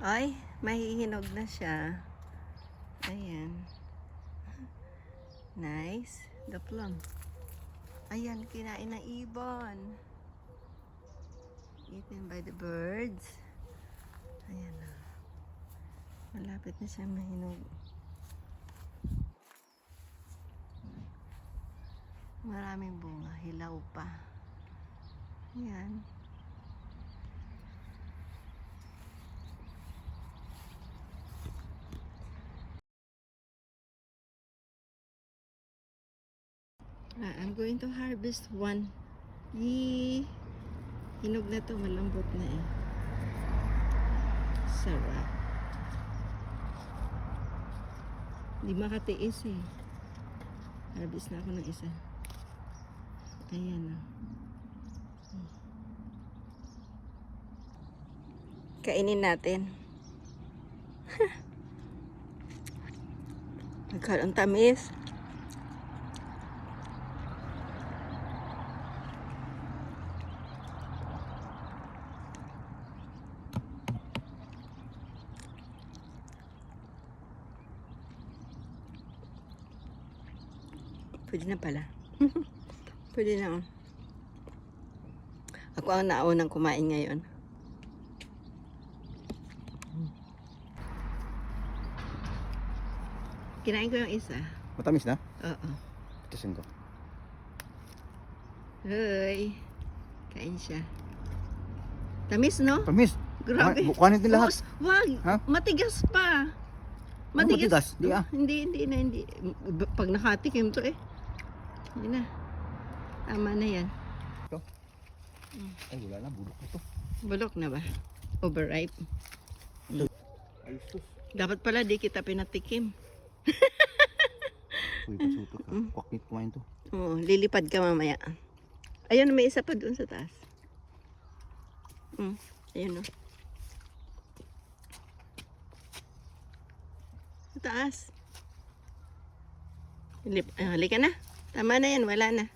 Ay, mahihinog na siya. Ayan. Nice. The plum. Ayan, kinain ng ibon. Eaten by the birds. Ayan na. Malapit na siya mahinog. Maraming bunga. Hilaw pa. Ayan. I'm going to harvest one. Yee! Hinog na to, malambot na eh. Sarap. Hindi makatiis eh. Harvest na ako ng isa. Ayan na. Kainin natin. Nagkaroon tamis. Pwede na pala. Pwede na. Oh. Ako ang naunang kumain ngayon. Kinain ko yung isa. Matamis na? Oo. Tasin ko. Hoy. Kain siya. Tamis, no? Tamis! Grabe. Kuhanin din lahat. Wag. Ha? Matigas pa. Matigas? Di ah. Hindi. Pag nakatikim to eh. Hindi na. Tama na yan. Ito? Ay, wala na. Bulok na to. Bulok na ba? Overripe. Ayos to. Dapat pala di kita pinatikim. Uy, pasuto ka. Kwaknit kumain to. Oo, lilipad ka mamaya. Ayun, may isa pa doon sa taas. Ayun o. Sa taas. Halika na. Tama na yan, wala na.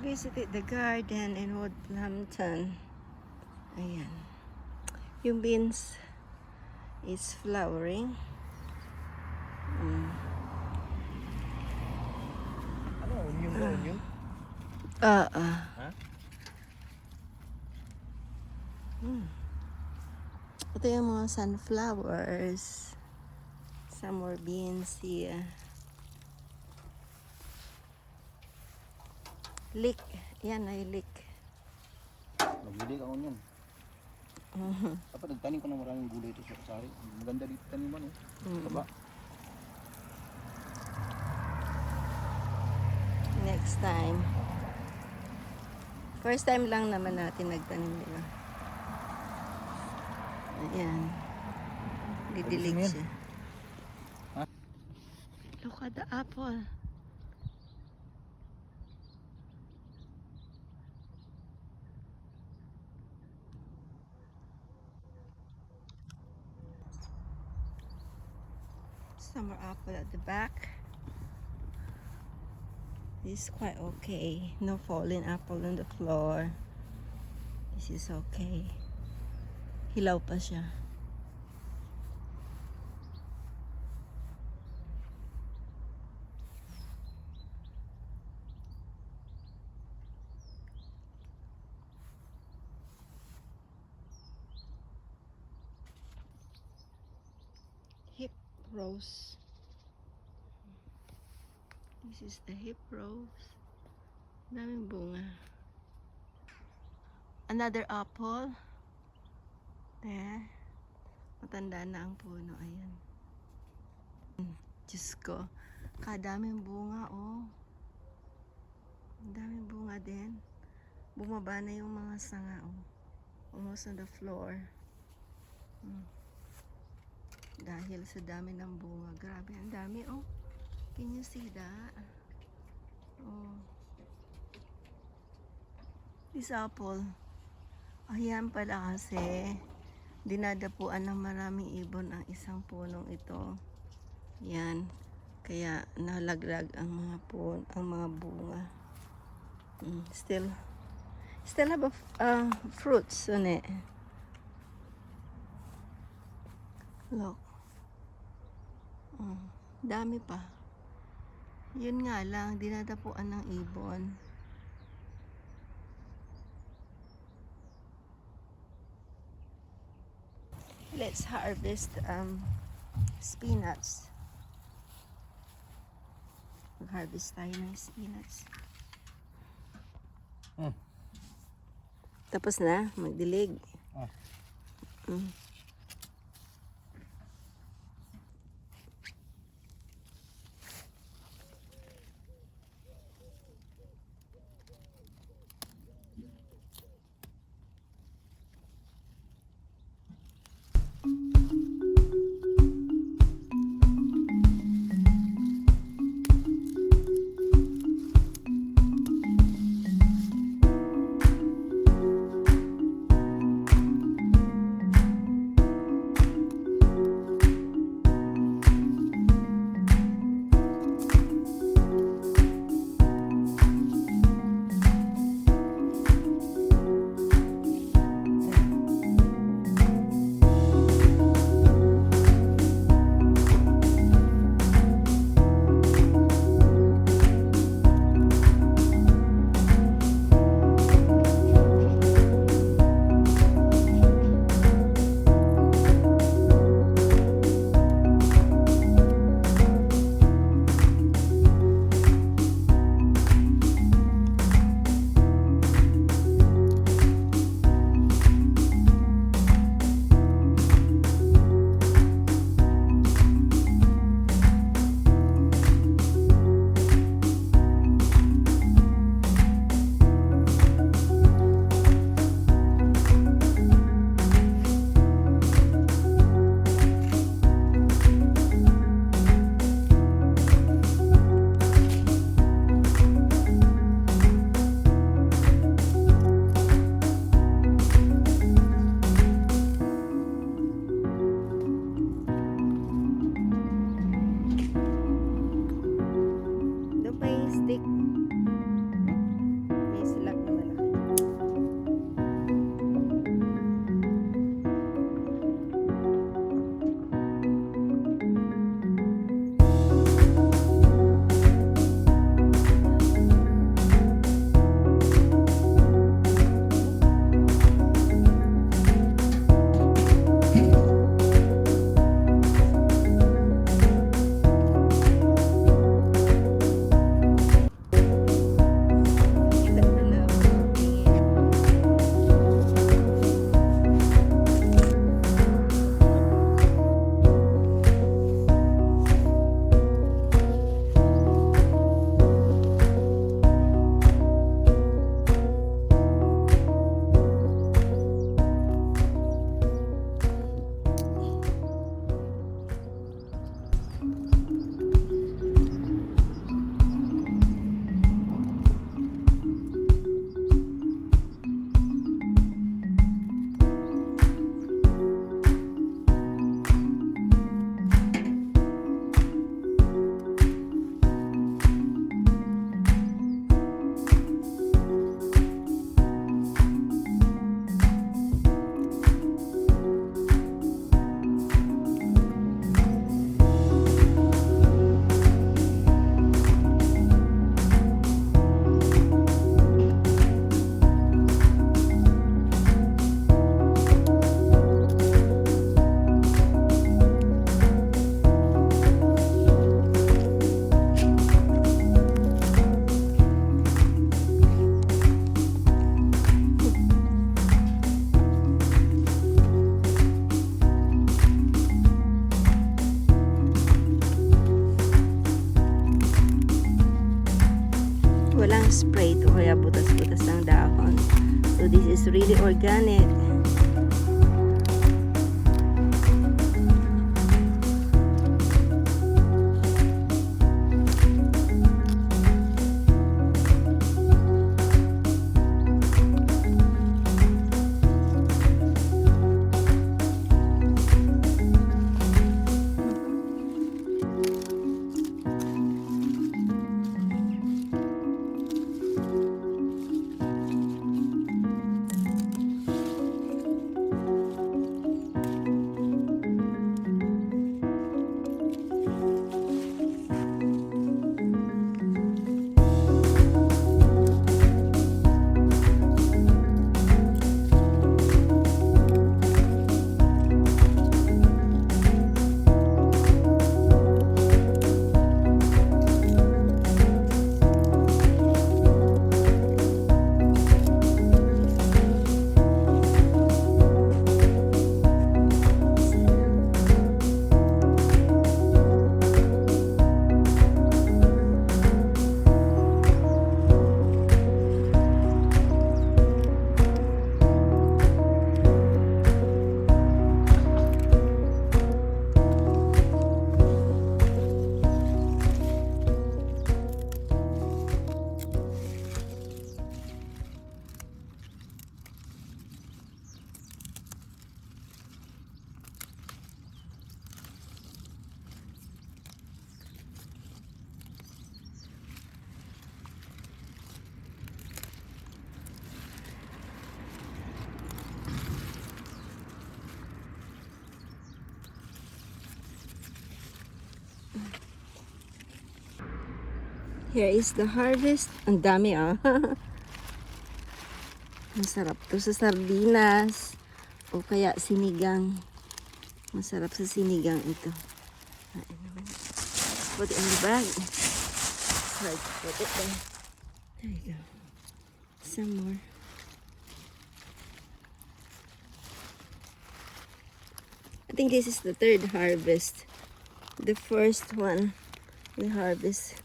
Visited the garden in Woodhampton. Ayan. Yung beans is flowering. Ano? Onion ba? Onion? Ha? Ito yung mga sunflowers. Some more beans here. Leek. Yan ay leek. Magbili ka onion. Dapat nagtanim ka ng maraming gulay ito sa sari. Maganda dito taniman eh. Kaba. Next time. First time lang naman natin nagtanim nila. Ayan. Didilig Ayusin mo yan. siya. Ha? Look at the apple. Some more apple at the back. This is quite okay. No falling apple on the floor. This is okay. Hilaw pa siya. Hip rose. This is the hip rose. Daming bunga. Another apple. There. Matanda na ang puno. Ayan. Diyos ko. Kadaming bunga, oh. Daming bunga din. Bumaba na yung mga sanga, oh. Almost on the floor. Dahil sa dami ng bunga. Grabe, ang dami, oh. Can you see that? Oh. This apple. Ayan pala kasi dinadapuan ng maraming ibon ang isang punong ito. Yan. Kaya nalaglag ang mga bunga. Still have fruits on it. Look. Dami pa. Yun nga lang, dinadapuan ng ibon. Let's harvest spinach. Mag-harvest tayo ng spinach. Tapos na, magdilig. Doon pa yung stick. May silak na malaki. Walang spray to kaya butas-butas ng dahon. So this is really organic. Here is the harvest. Ang dami ah. Masarap to sa sardinas. O kaya sinigang. Masarap sa sinigang ito. Ay, naman. Put it in the bag. Right, put it there. There you go. Some more. I think this is the third harvest. The first one, the harvest.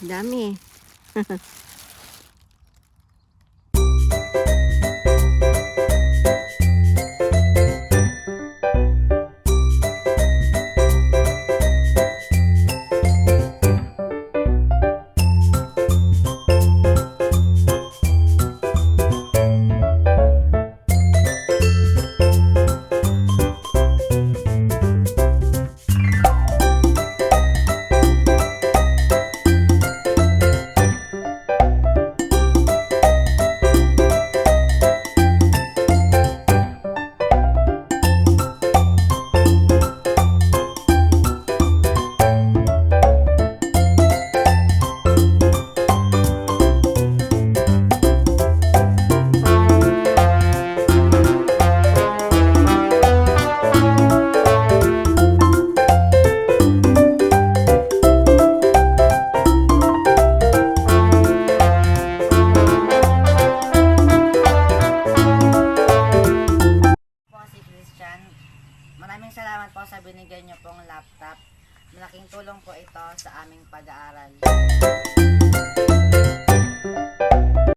Dami. Maraming salamat po sa binigay niyo pong laptop. Malaking tulong po ito sa aming pag-aaral.